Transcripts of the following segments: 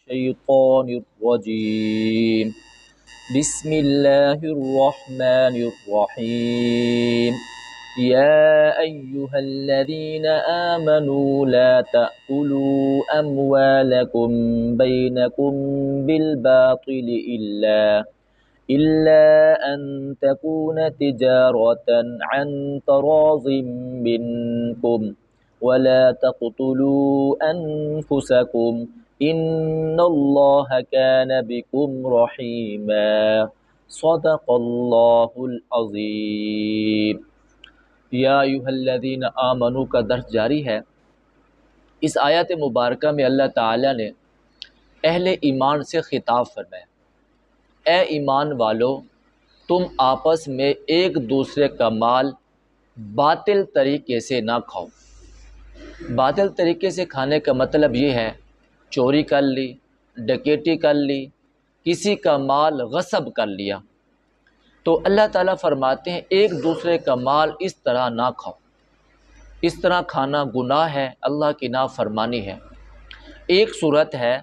الشيطان الرجيم بسم الله الرحمن الرحيم يا أيها الذين آمنوا لا تأكلوا أموالكم بينكم بالباطل إلا أن تكون تجارة عن تراض منكم ولا تقتلوا أنفسكم إن الله كان بكم رحيما صدق الله العظیم۔ یا ایھا الذین آمنوا کا درس جاری ہے۔ اس آیت مبارکہ میں اللہ تعالیٰ نے اہل ایمان سے خطاب فرمایا، اے ایمان والو، تم آپس میں ایک دوسرے کا مال باطل طریقے سے نہ کھاؤ۔ باطل طریقے سے کھانے کا مطلب یہ ہے چوری کر لی، ڈکیٹی کر لی، کسی کا مال غصب کر لیا۔ تو اللہ تعالیٰ فرماتے ہیں ایک دوسرے کا مال اس طرح نہ کھاؤ۔ اس طرح کھانا گناہ ہے، اللہ کی نافرمانی ہے۔ ایک صورت ہے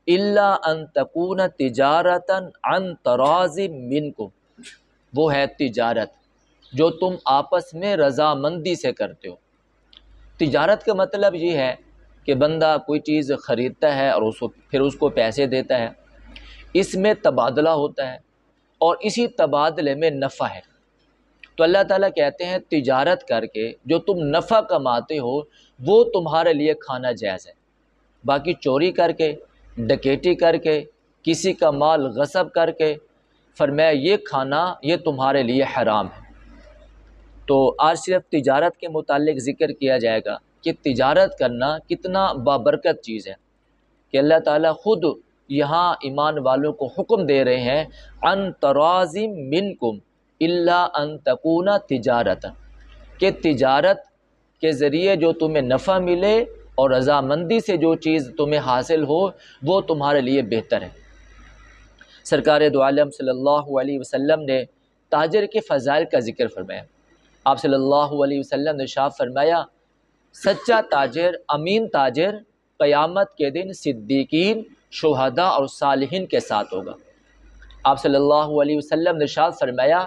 الا ان تکون تجارتا عن تراض منکم، وہ ہے تجارت جو تم آپس میں رضامندی سے کرتے ہو۔ تجارت کا مطلب یہ ہے کہ بندہ کوئی چیز خریدتا ہے اور پھر اس کو پیسے دیتا ہے، اس میں تبادلہ ہوتا ہے اور اسی تبادلے میں نفع ہے۔ تو اللہ تعالیٰ کہتے ہیں تجارت کر کے جو تم نفع کماتے ہو وہ تمہارے لیے کھانا جائز ہے، باقی چوری کر کے، ڈکیٹی کر کے، کسی کا مال غصب کر کے فرمایا یہ کھانا یہ تمہارے لیے حرام ہے۔ تو آج صرف تجارت کے متعلق ذکر کیا جائے گا کہ تجارت کرنا کتنا بابرکت چیز ہے کہ اللہ تعالیٰ خود یہاں ایمان والوں کو حکم دے رہے ہیں ان تراض منکم الا ان تکون تجارت، کہ تجارت کے ذریعے جو تمہیں نفع ملے اور رضامندی سے جو چیز تمہیں حاصل ہو وہ تمہارے لیے بہتر ہے۔ سرکار دو عالم صلی اللہ علیہ وسلم نے تاجر کے فضائل کا ذکر فرمایا۔ آپ صلی اللہ علیہ وسلم نے ارشاد فرمایا سچا تاجر، امین تاجر قیامت کے دن صدیقین، شہداء اور صالحین کے ساتھ ہوگا۔ آپ صلی اللہ علیہ وسلم نے ارشاد فرمایا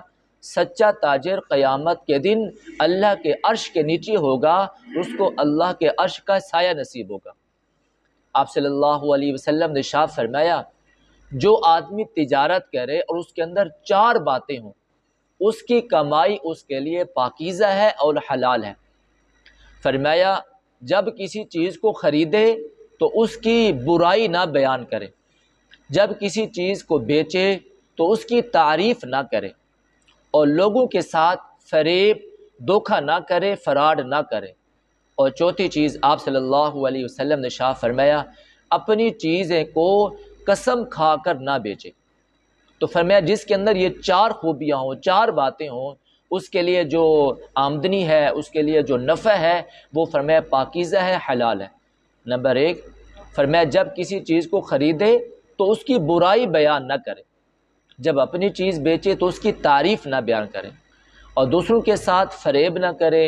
سچا تاجر قیامت کے دن اللہ کے عرش کے نیچے ہوگا، اس کو اللہ کے عرش کا سایہ نصیب ہوگا۔ آپ صلی اللہ علیہ وسلم نے ارشاد فرمایا جو آدمی تجارت کرے اور اس کے اندر 4 باتیں ہوں، اس کی کمائی اس کے لیے پاکیزہ ہے اور حلال ہے۔ فرمایا جب کسی چیز کو خریدے تو اس کی برائی نہ بیان کرے، جب کسی چیز کو بیچے تو اس کی تعریف نہ کرے، اور لوگوں کے ساتھ فریب، دھوکہ نہ کرے، فراڈ نہ کرے۔ اور چوتھی چیز آپ صلی اللہ علیہ وسلم نے ارشاد فرمایا اپنی چیزیں کو قسم کھا کر نہ بیچے۔ تو فرمایا جس کے اندر یہ 4 خوبیاں ہوں، 4 باتیں ہوں، اس کے لیے جو آمدنی ہے، اس کے لیے جو نفع ہے وہ فرمایا پاکیزہ ہے، حلال ہے۔ نمبر 1 فرمایا جب کسی چیز کو خریدے تو اس کی برائی بیان نہ کرے، جب اپنی چیز بیچے تو اس کی تعریف نہ بیان کرے، اور دوسروں کے ساتھ فریب نہ کرے،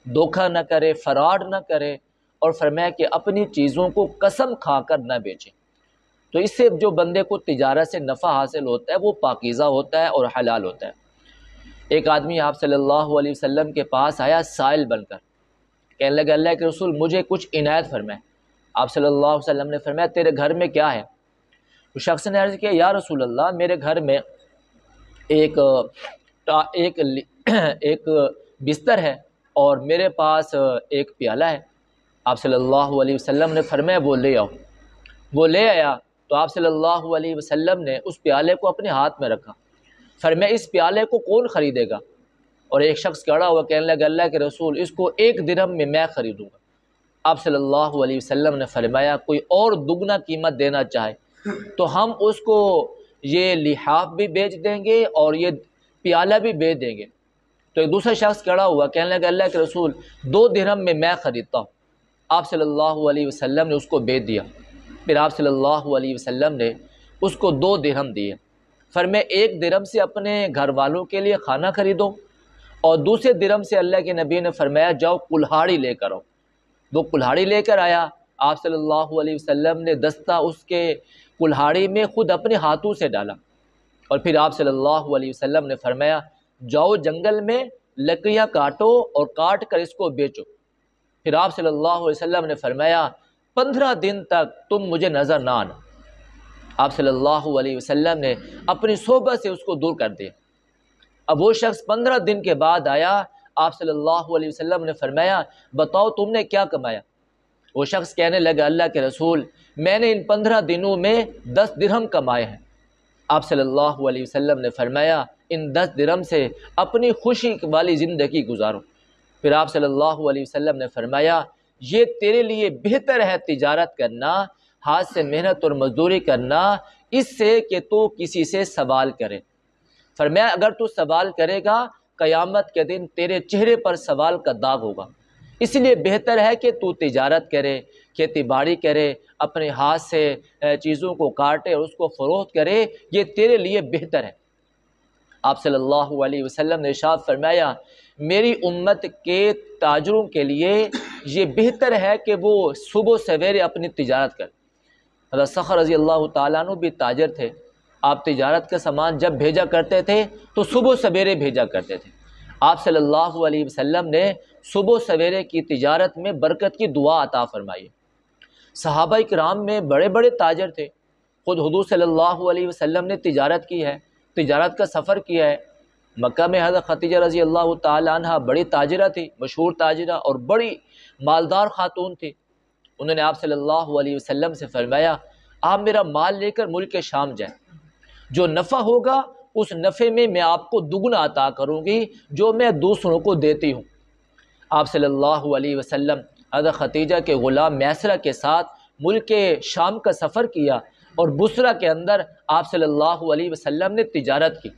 دھوکہ نہ کرے، فراڈ نہ کرے، اور فرمایا کہ اپنی چیزوں کو قسم کھا کر نہ بیچے۔ تو اس سے جو بندے کو تجارت سے نفع حاصل ہوتا ہے وہ پاکیزہ ہوتا ہے اور حلال ہوتا ہے۔ ایک آدمی آپ صلی اللہ علیہ وسلم کے پاس آیا سائل بن کر، کہنے لگا اللہ کے رسول مجھے کچھ عنایت فرمائے۔ آپ صلی اللہ علیہ وسلم نے فرمایا تیرے گھر میں کیا ہے؟ اس شخص نے عرض کیا یا رسول اللہ میرے گھر میں ایک بستر ہے اور میرے پاس ایک پیالہ ہے۔ آپ صلی اللہ علیہ وسلم نے فرمایا وہ لے آؤ۔ وہ لے آیا تو آپ صلی اللہ علیہ وسلم نے اس پیالے کو اپنے ہاتھ میں رکھا۔ فرمایا اس پیالے کو کون خریدے گا؟ اور ایک شخص کھڑا ہوا کہنے لگا اللہ کے رسول اس کو 1 درہم میں خریدوں گا۔ آپ صلی اللہ علیہ وسلم نے فرمایا کوئی اور دگنا قیمت دینا چاہے تو ہم اس کو یہ لحاف بھی بیچ دیں گے اور یہ پیالہ بھی بیچ دیں گے۔ تو ایک دوسرا شخص کھڑا ہوا کہنے لگا اللہ کے رسول 2 درہم میں خریدتا ہوں۔ آپ صلی اللہ علیہ وسلم نے اس کو بیچ دیا۔ پھر آپ صلی اللہ علیہ وسلم نے اس کو 2 درہم دیے۔ فرمایا 1 درہم سے اپنے گھر والوں کے لیے کھانا خریدو، اور دوسرے درہم سے اللہ کے نبی نے فرمایا جاؤ کلہاڑی لے کر آؤ۔ وہ کلہاڑی لے کر آیا آپ صلی اللہ علیہ وسلم نے دستہ اس کے کلہاڑی میں خود اپنے ہاتھوں سے ڈالا، اور پھر آپ صلی اللہ علیہ وسلم نے فرمایا جاؤ جنگل میں لکڑیاں کاٹو اور کاٹ کر اس کو بیچو۔ پھر آپ صلی اللہ علیہ وسلم نے فرمایا 15 دن تک تم مجھے نظر نہ آنا۔ آپ صلی اللہ علیہ وسلم نے اپنی صحبت سے اس کو دور کر دیا۔ اب وہ شخص 15 دن کے بعد آیا، آپ صلی اللہ علیہ وسلم نے فرمایا بتاؤ تم نے کیا کمایا؟ وہ شخص کہنے لگا اللہ کے رسول میں نے ان 15 دنوں میں 10 درہم کمائے ہیں۔ آپ صلی اللہ علیہ وسلم نے فرمایا ان 10 درہم سے اپنی خوشی والی زندگی گزارو۔ پھر آپ صلی اللہ علیہ وسلم نے فرمایا یہ تیرے لیے بہتر ہے تجارت کرنا، ہاتھ سے محنت اور مزدوری کرنا، اس سے کہ تو کسی سے سوال کرے۔ فرمایا اگر تو سوال کرے گا قیامت کے دن تیرے چہرے پر سوال کا داغ ہوگا، اس لیے بہتر ہے کہ تو تجارت کرے، کھیتی باڑی کرے، اپنے ہاتھ سے چیزوں کو کاٹے اور اس کو فروخت کرے، یہ تیرے لیے بہتر ہے۔ آپ صلی اللہ علیہ وسلم نے ارشاد فرمایا میری امت کے تاجروں کے لیے یہ بہتر ہے کہ وہ صبح سویرے اپنی تجارت کریں۔ حضرت صخر رضی اللہ تعالیٰ عنہ بھی تاجر تھے، آپ تجارت کا سامان جب بھیجا کرتے تھے تو صبح سویرے بھیجا کرتے تھے۔ آپ صلی اللہ علیہ وسلم نے صبح سویرے کی تجارت میں برکت کی دعا عطا فرمائی۔ صحابہ کرام میں بڑے بڑے تاجر تھے، خود حضور صلی اللہ علیہ وسلم نے تجارت کی ہے، تجارت کا سفر کیا ہے۔ مکہ میں حضرت خدیجہ رضی اللہ تعالی عنہ بڑی تاجرہ تھی، مشہور تاجرہ اور بڑی مالدار خاتون تھی۔ انہوں نے آپ صلی اللہ علیہ وسلم سے فرمایا آپ میرا مال لے کر ملک شام جائیں، جو نفع ہوگا اس نفع میں آپ کو دگنا عطا کروں گی جو میں دوسروں کو دیتی ہوں۔ آپ صلی اللہ علیہ وسلم حضرت خدیجہ کے غلام میسرہ کے ساتھ ملک شام کا سفر کیا، اور بصرہ کے اندر آپ صلی اللہ علیہ وسلم نے تجارت کی۔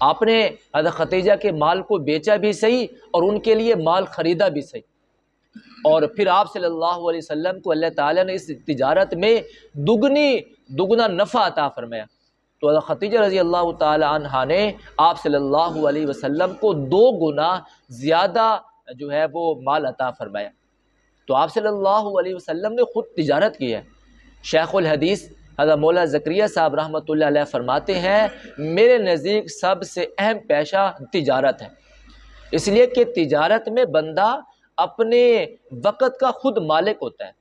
آپ نے حضرت خدیجہ کے مال کو بیچا بھی صحیح اور ان کے لیے مال خریدا بھی صحیح، اور پھر آپ صلی اللہ علیہ وسلم کو اللہ تعالیٰ نے اس تجارت میں دگنا نفع عطا فرمایا۔ تو حضرت خدیجہ رضی اللہ تعالی عنہا نے آپ صلی اللہ علیہ وسلم کو 2 گنا زیادہ جو ہے وہ مال عطا فرمایا۔ تو آپ صلی اللہ علیہ وسلم نے خود تجارت کی ہے۔ شیخ الحدیث حضرت مولا زکریا صاحب رحمۃ اللہ علیہ فرماتے ہیں میرے نزدیک سب سے اہم پیشہ تجارت ہے، اس لیے کہ تجارت میں بندہ اپنے وقت کا خود مالک ہوتا ہے،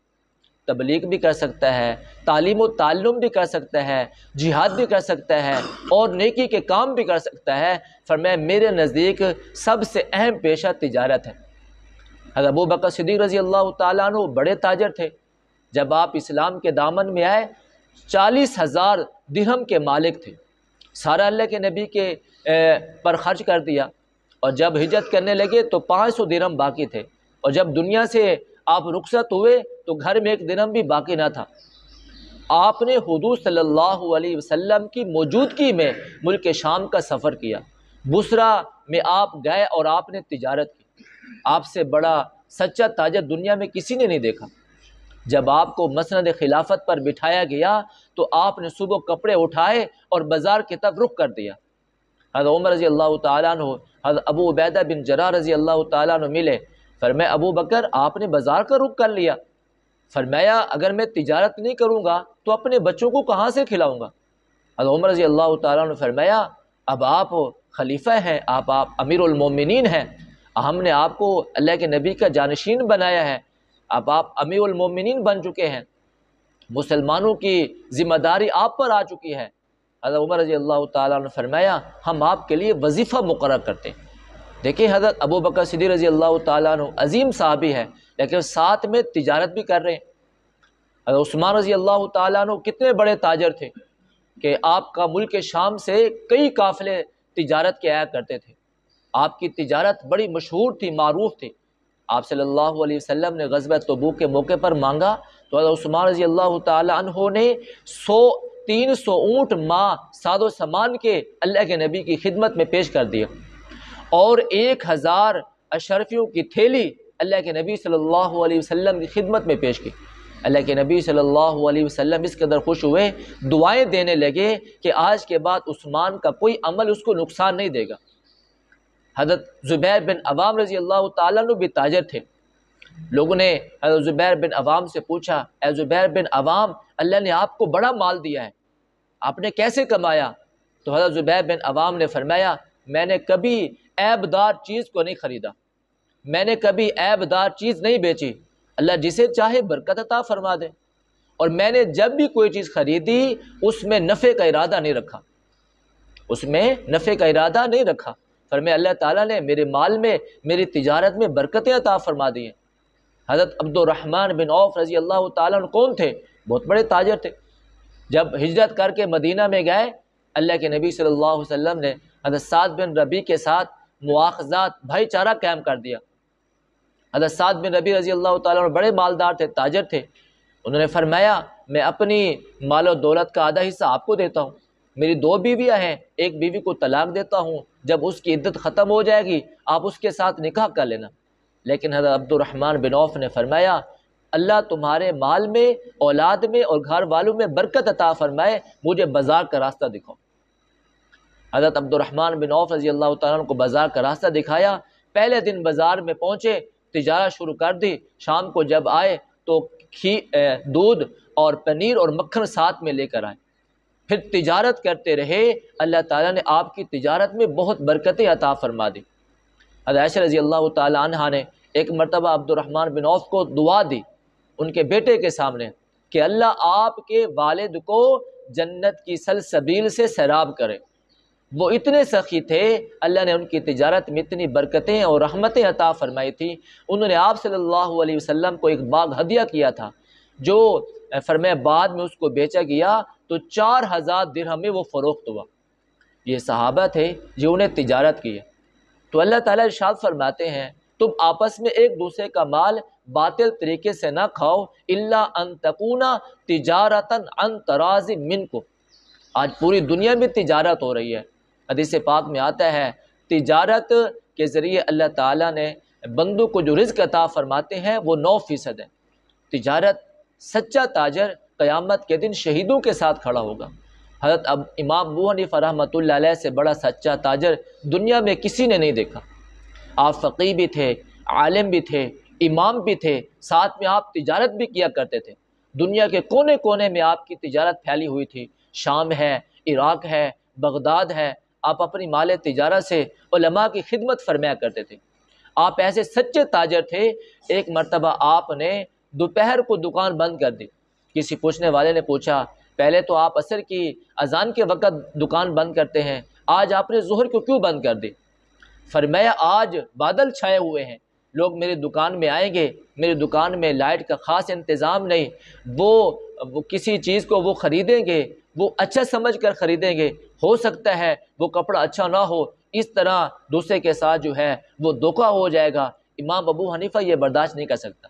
تبلیغ بھی کر سکتا ہے، تعلیم و تعلم بھی کر سکتا ہے، جہاد بھی کر سکتا ہے اور نیکی کے کام بھی کر سکتا ہے۔ فرمایا میرے نزدیک سب سے اہم پیشہ تجارت ہے۔ حضرت ابو بکر صدیق رضی اللہ تعالیٰ عنہ بڑے تاجر تھے، جب آپ اسلام کے دامن میں آئے 40,000 درہم کے مالک تھے، سارا اللہ کے نبی کے پر خرچ کر دیا، اور جب ہجرت کرنے لگے تو 500 درہم باقی تھے، اور جب دنیا سے آپ رخصت ہوئے تو گھر میں 1 درہم بھی باقی نہ تھا۔ آپ نے حضور صلی اللہ علیہ وسلم کی موجودگی میں ملک شام کا سفر کیا، بصرہ میں آپ گئے اور آپ نے تجارت کی۔ آپ سے بڑا سچا تاجر دنیا میں کسی نے نہیں دیکھا۔ جب آپ کو مسند خلافت پر بٹھایا گیا تو آپ نے صبح کپڑے اٹھائے اور بازار کی طرف رخ کر دیا۔ حضرت عمر رضی اللہ تعالیٰ عنہ حضرت ابو عبیدہ بن جراح رضی اللہ تعالیٰ عنہ ملے، فرمایا ابو بکر آپ نے بازار کا رخ کر لیا۔ فرمایا اگر میں تجارت نہیں کروں گا تو اپنے بچوں کو کہاں سے کھلاؤں گا؟ حضرت عمر رضی اللہ تعالیٰ عنہ فرمایا اب آپ خلیفہ ہیں، آپ امیر المومنین ہیں، ہم نے آپ کو اللہ کے نبی کا جانشین بنایا ہے، اب آپ امیر المومنین بن چکے ہیں، مسلمانوں کی ذمہ داری آپ پر آ چکی ہے۔ حضرت عمر رضی اللہ تعالیٰ عنہ فرمایا ہم آپ کے لیے وظیفہ مقرر کرتے ہیں۔ دیکھیں حضرت ابو بکر صدیق رضی اللہ تعالیٰ عنہ عظیم صحابی ہے، لیکن ساتھ میں تجارت بھی کر رہے ہیں۔ حضرت عثمان رضی اللہ تعالیٰ عنہ کتنے بڑے تاجر تھے کہ آپ کا ملک شام سے کئی قافلے تجارت کے آیا کرتے تھے، آپ کی تجارت بڑی مشہور تھی، معروف تھی۔ آپ صلی اللہ علیہ وسلم نے غزوہ تبوک کے موقع پر مانگا تو حضرت عثمان رضی اللہ تعالی عنہ نے 300 اونٹ ماں ساد و سامان کے اللہ کے نبی کی خدمت میں پیش کر دیا، اور 1000 اشرفیوں کی تھیلی اللہ کے نبی صلی اللہ علیہ وسلم کی خدمت میں پیش کی۔ اللہ کے نبی صلی اللہ علیہ وسلم اس قدر خوش ہوئے، دعائیں دینے لگے کہ آج کے بعد عثمان کا کوئی عمل اس کو نقصان نہیں دے گا۔ حضرت زبیر بن عوام رضی اللہ تعالیٰ عنہ بھی تاجر تھے، لوگوں نے حضرت زبیر بن عوام سے پوچھا، اے زبیر بن عوام، اللہ نے آپ کو بڑا مال دیا ہے، آپ نے کیسے کمایا؟ تو حضرت زبیر بن عوام نے فرمایا، میں نے کبھی عیب دار چیز کو نہیں خریدا، میں نے کبھی عیب دار چیز نہیں بیچی، اللہ جسے چاہے برکت عطا فرما دے، اور میں نے جب بھی کوئی چیز خریدی اس میں نفع کا ارادہ نہیں رکھا، اس میں نفع کا ارادہ نہیں رکھا۔ فرمایا اللہ تعالیٰ نے میرے مال میں، میری تجارت میں برکتیں عطا فرما دی ہیں۔ حضرت عبد الرحمن بن عوف رضی اللہ تعالیٰ عنہ کون تھے؟ بہت بڑے تاجر تھے۔ جب ہجرت کر کے مدینہ میں گئے، اللہ کے نبی صلی اللہ علیہ وسلم نے حضرت سعد بن ربیع کے ساتھ مواخذات، بھائی چارہ قائم کر دیا۔ حضرت سعد بن ربیع رضی اللہ تعالیٰ عنہ بڑے مالدار تھے، تاجر تھے۔ انہوں نے فرمایا میں اپنی مال و دولت کا آدھا حصہ آپ کو دیتا ہوں، میری 2 بیویاں ہیں، ایک بیوی کو طلاق دیتا ہوں، جب اس کی عدت ختم ہو جائے گی آپ اس کے ساتھ نکاح کر لینا۔ لیکن حضرت عبد الرحمن بن عوف نے فرمایا اللہ تمہارے مال میں، اولاد میں اور گھر والوں میں برکت عطا فرمائے، مجھے بازار کا راستہ دکھاؤ۔ حضرت عبد الرحمن بن عوف رضی اللہ تعالیٰ عنہ کو بازار کا راستہ دکھایا۔ پہلے دن بازار میں پہنچے، تجارت شروع کر دی۔ شام کو جب آئے تو دودھ اور پنیر اور مکھن ساتھ میں لے کر آئے، پھر تجارت کرتے رہے۔ اللہ تعالیٰ نے آپ کی تجارت میں بہت برکتیں عطا فرما دی۔ حضرت عائشہ رضی اللہ تعالیٰ عنہا نے ایک مرتبہ عبد الرحمن بن عوف کو دعا دی ان کے بیٹے کے سامنے کہ اللہ آپ کے والد کو جنت کی سلسبیل سے سیراب کرے۔ وہ اتنے سخی تھے، اللہ نے ان کی تجارت میں اتنی برکتیں اور رحمتیں عطا فرمائی تھی۔ انہوں نے آپ صلی اللہ علیہ وسلم کو ایک باغ ہدیہ کیا تھا، جو فرمایا بعد میں اس کو بیچا گیا تو 4000 درہم میں وہ فروخت ہوا۔ یہ صحابہ تھے جو انہیں تجارت کی ہے۔ تو اللہ تعالیٰ ارشاد فرماتے ہیں تم آپس میں ایک دوسرے کا مال باطل طریقے سے نہ کھاؤ، الا ان تکون تجارتا عن تراض منکم۔ آج پوری دنیا میں تجارت ہو رہی ہے۔ حدیث پاک میں آتا ہے تجارت کے ذریعے اللہ تعالیٰ نے بندوں کو جو رزق عطا فرماتے ہیں وہ 9% ہے۔ تجارت، سچا تاجر قیامت کے دن شہیدوں کے ساتھ کھڑا ہوگا۔ حضرت امام ابو حنیفہ رحمۃ اللہ علیہ سے بڑا سچا تاجر دنیا میں کسی نے نہیں دیکھا۔ آپ فقیہ بھی تھے، عالم بھی تھے، امام بھی تھے، ساتھ میں آپ تجارت بھی کیا کرتے تھے۔ دنیا کے کونے کونے میں آپ کی تجارت پھیلی ہوئی تھی، شام ہے، عراق ہے، بغداد ہے۔ آپ اپنی مال تجارت سے علماء کی خدمت فرمایا کرتے تھے۔ آپ ایسے سچے تاجر تھے، ایک مرتبہ آپ نے دوپہر کو دکان بند کر دی۔ کسی پوچھنے والے نے پوچھا پہلے تو آپ عصر کی اذان کے وقت دکان بند کرتے ہیں، آج آپ نے ظہر کو کیوں بند کر دی؟ فرمایا آج بادل چھائے ہوئے ہیں، لوگ میری دکان میں آئیں گے، میری دکان میں لائٹ کا خاص انتظام نہیں، وہ کسی چیز کو وہ خریدیں گے، وہ اچھا سمجھ کر خریدیں گے، ہو سکتا ہے وہ کپڑا اچھا نہ ہو، اس طرح دوسرے کے ساتھ جو ہے وہ دھوکہ ہو جائے گا۔ امام ابو حنیفہ یہ برداشت نہیں کر سکتا،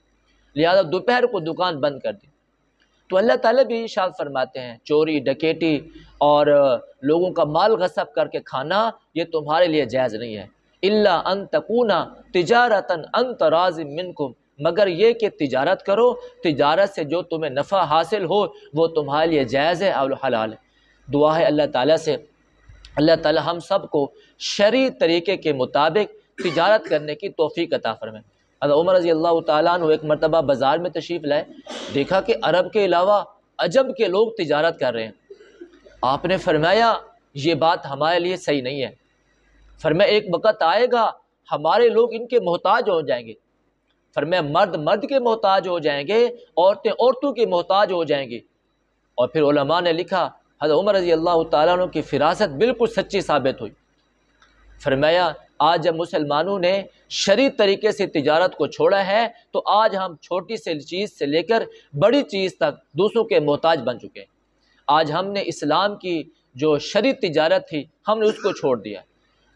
لہذا دوپہر کو دکان بند کر دی۔ تو اللہ تعالیٰ بھی ارشاد فرماتے ہیں چوری ڈکیٹی اور لوگوں کا مال غصب کر کے کھانا یہ تمہارے لیے جائز نہیں ہے، الا ان تکون تجارتا عن تراض منکم، مگر یہ کہ تجارت کرو، تجارت سے جو تمہیں نفع حاصل ہو وہ تمہارے لیے جائز ہے اور حلال ہے۔ دعا ہے اللہ تعالیٰ سے اللہ تعالیٰ ہم سب کو شرعی طریقے کے مطابق تجارت کرنے کی توفیق عطا فرمائے۔ حضرت عمر رضی اللہ تعالیٰ عنہ ایک مرتبہ بازار میں تشریف لائے، دیکھا کہ عرب کے علاوہ عجم کے لوگ تجارت کر رہے ہیں۔ آپ نے فرمایا یہ بات ہمارے لیے صحیح نہیں ہے، فرمایا ایک وقت آئے گا ہمارے لوگ ان کے محتاج ہو جائیں گے، فرمایا مرد مرد کے محتاج ہو جائیں گے، عورتیں عورتوں کے محتاج ہو جائیں گی۔ اور پھر علماء نے لکھا حضرت عمر رضی اللہ تعالیٰ عنہ کی فراست بالکل سچی ثابت ہوئی۔ فرمایا آج جب مسلمانوں نے شرعی طریقے سے تجارت کو چھوڑا ہے تو آج ہم چھوٹی سی چیز سے لے کر بڑی چیز تک دوسروں کے محتاج بن چکے ہیں۔ آج ہم نے اسلام کی جو شرعی تجارت تھی ہم نے اس کو چھوڑ دیا۔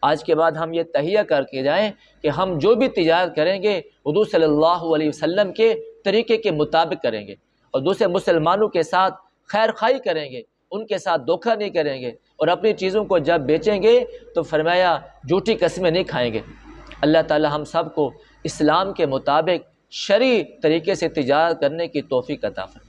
آج کے بعد ہم یہ تہیہ کر کے جائیں کہ ہم جو بھی تجارت کریں گے حضور صلی اللہ علیہ وسلم کے طریقے کے مطابق کریں گے، اور دوسرے مسلمانوں کے ساتھ خیر خواہی کریں گے، ان کے ساتھ دھوکہ نہیں کریں گے، اور اپنی چیزوں کو جب بیچیں گے تو فرمایا جھوٹی قسمیں نہیں کھائیں گے۔ اللہ تعالی ہم سب کو اسلام کے مطابق شرعی طریقے سے تجارت کرنے کی توفیق عطا فرمائے۔